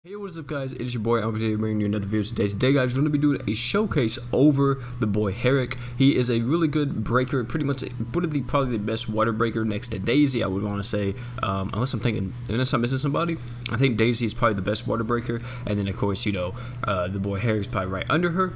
Hey, what is up guys, it is your boy Awoken Herck bringing you another video today. Today guys, we're going to be doing a showcase over the boy Herck. He is a really good breaker, pretty much probably the best water breaker next to Daisy, I would want to say, unless I'm missing somebody. I think Daisy is probably the best water breaker, and then of course, you know, the boy Herck is probably right under her.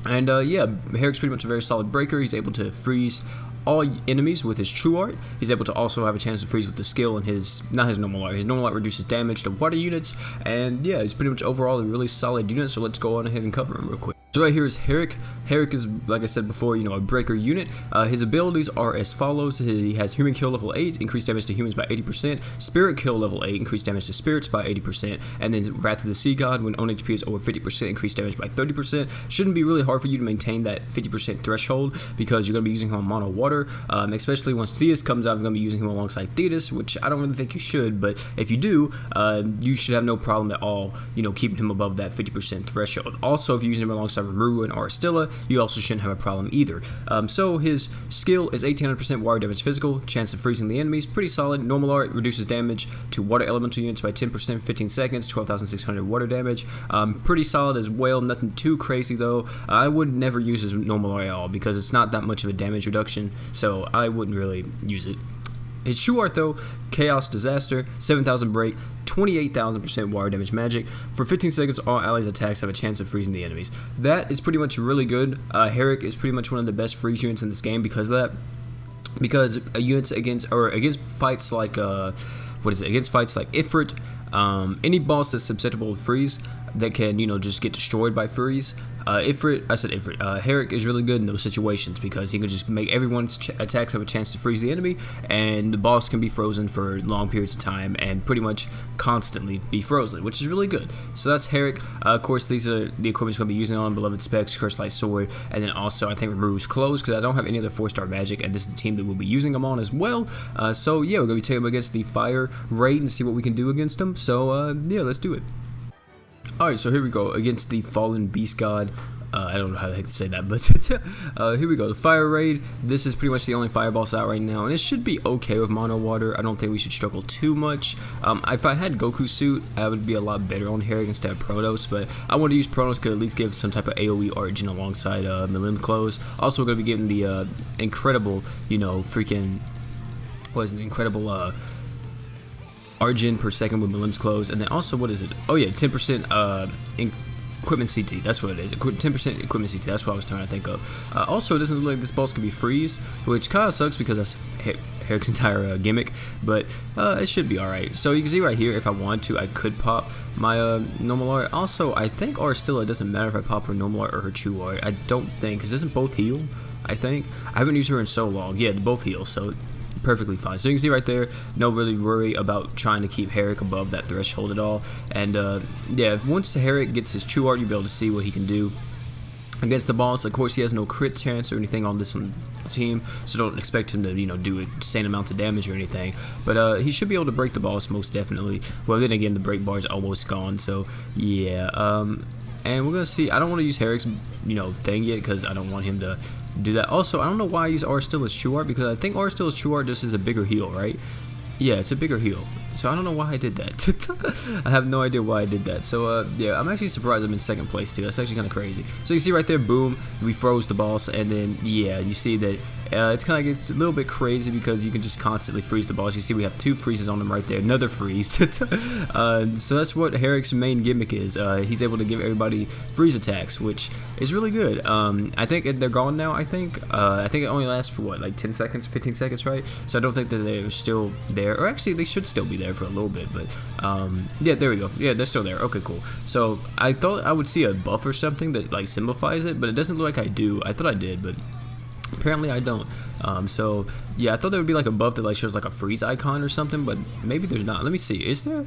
And yeah, Herrick's pretty much a very solid breaker. He's able to freeze all enemies with his true art. He's able to also have a chance to freeze with the skill and not his normal art. His normal art reduces damage to water units, and yeah, he's pretty much overall a really solid unit. So let's go on ahead and cover him real quick. So right here is Herck. Herck is, like I said before, you know, a breaker unit. His abilities are as follows. He has human kill level 8, increased damage to humans by 80%, spirit kill level 8, increased damage to spirits by 80%, and then Wrath of the Sea God, when own HP is over 50%, increased damage by 30%. Shouldn't be really hard for you to maintain that 50% threshold because you're going to be using him on mono water, especially once Thetis comes out. You're going to be using him alongside Thetis, which I don't really think you should, but if you do, you should have no problem at all, you know, keeping him above that 50% threshold. Also, if you're using him alongside Ruru and Aristilla, you also shouldn't have a problem either. So his skill is 1800% water damage physical, chance of freezing the enemies, pretty solid. Normal art reduces damage to water elemental units by 10%, 15 seconds, 12,600 water damage. Pretty solid as well, nothing too crazy though. I would never use his normal art at all because it's not that much of a damage reduction, so I wouldn't really use it. His true art though, Chaos Disaster, 7,000 break, 28,000% water damage magic. For 15 seconds, all allies' attacks have a chance of freezing the enemies. That is pretty much really good. Herrick is pretty much one of the best freeze units in this game because of that. Because units against fights like against fights like Ifrit, any boss that's susceptible to freeze that can, you know, just get destroyed by freeze. Herrick is really good in those situations because he can just make everyone's attacks have a chance to freeze the enemy, and the boss can be frozen for long periods of time and pretty much constantly be frozen, which is really good. So that's Herrick. Of course, these are the equipment going to be using on Beloved Specs, Cursed Light Sword, and then also I think Ruru's Clothes because I don't have any other 4-star magic, and this is the team that we'll be using them on as well. So yeah, we're going to be taking them against the Fire Raid and see what we can do against them. So yeah, let's do it. Alright, so here we go, against the Fallen Beast God. I don't know how the heck to say that, but here we go, the Fire Raid. This is pretty much the only fire boss out right now, and it should be okay with mono water. I don't think we should struggle too much. If I had Goku suit, I would be a lot better on Herrick instead of Protos, but I want to use Protos to at least give some type of AoE origin alongside Milim Clothes. Also, we're going to be getting the incredible, you know, freaking, what is it, the incredible, Argent per second with Milim's Clothes, and then also, what is it? Oh yeah, 10% equipment CT, that's what it is. 10% equipment CT, that's what I was trying to think of. Also, it doesn't look like this boss can be freeze, which kind of sucks because that's Herrick's entire gimmick, but it should be alright. So you can see right here, if I wanted to, I could pop my normal art. Also, I think Aristilla, it doesn't matter if I pop her normal art or her true art. I don't think, because doesn't both heal, I think? I haven't used her in so long. Yeah, they both heal, so perfectly fine. So you can see right there, no really worry about trying to keep Herrick above that threshold at all. And yeah, if once Herrick gets his true art, you'll be able to see what he can do against the boss. Of course, he has no crit chance or anything on this team, so don't expect him to, you know, do insane amounts of damage or anything. But he should be able to break the boss most definitely. Well, then again, the break bar is almost gone, so yeah. And we're gonna see. I don't want to use Herrick's, you know, thing yet because I don't want him to do that. Also, I don't know why I use Aristilla's true art because I think Aristilla's true art just is a bigger heal, right? Yeah, it's a bigger heal. So I don't know why I did that. I have no idea why I did that. So yeah, I'm actually surprised I'm in second place too. That's actually kind of crazy. So you see right there, boom, we froze the boss, and then yeah, you see that it's kind of gets a little bit crazy because you can just constantly freeze the boss. You see we have 2 freezes on him right there, another freeze. So that's what Herrick's main gimmick is. He's able to give everybody freeze attacks, which is really good. I think they're gone now. I think it only lasts for what, like 10 seconds, 15 seconds, right? So I don't think that they're still there, or actually they should still be there for a little bit, but yeah, there we go. Yeah, they're still there. Okay, cool. So I thought I would see a buff or something that like simplifies it, but it doesn't look like I do. I thought I did, but apparently I don't. So yeah, I thought there would be like a buff that like shows like a freeze icon or something, but maybe there's not. Let me see. Is there?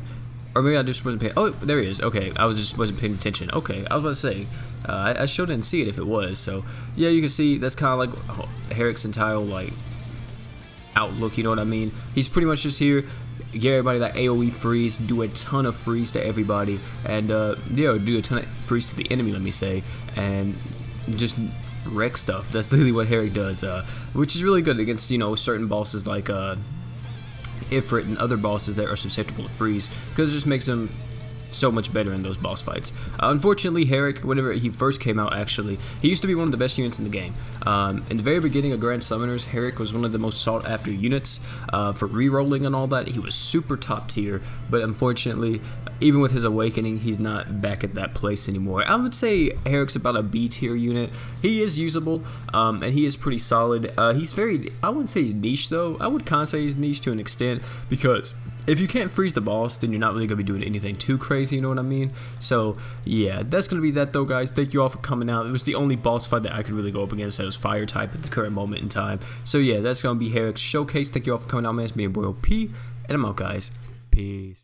Or maybe I just wasn't paying. Oh, there he is. Okay, I wasn't paying attention. Okay, I was about to say, I sure didn't see it if it was. So yeah, you can see that's kind of like Herrick's entire like outlook. You know what I mean? He's pretty much just here, get everybody that AoE freeze, do a ton of freeze to everybody, and yeah, do a ton of freeze to the enemy. Let me say, and just wreck stuff. That's literally what Herrick does, which is really good against, you know, certain bosses like Ifrit and other bosses that are susceptible to freeze, because it just makes them so much better in those boss fights. Unfortunately, Herrick, whenever he first came out, actually, he used to be one of the best units in the game. In the very beginning of Grand Summoners, Herrick was one of the most sought after units for rerolling and all that. He was super top tier, but unfortunately, even with his awakening, he's not back at that place anymore. I would say Herrick's about a B tier unit. He is usable, and he is pretty solid. He's very, I wouldn't say he's niche though. I would kind of say he's niche to an extent, because if you can't freeze the boss, then you're not really going to be doing anything too crazy, you know what I mean? So, yeah, that's going to be that though, guys. Thank you all for coming out. It was the only boss fight that I could really go up against that was fire type at the current moment in time. So, yeah, that's going to be Herrick's showcase. Thank you all for coming out, man. It's me, your boy OP, and I'm out, guys. Peace.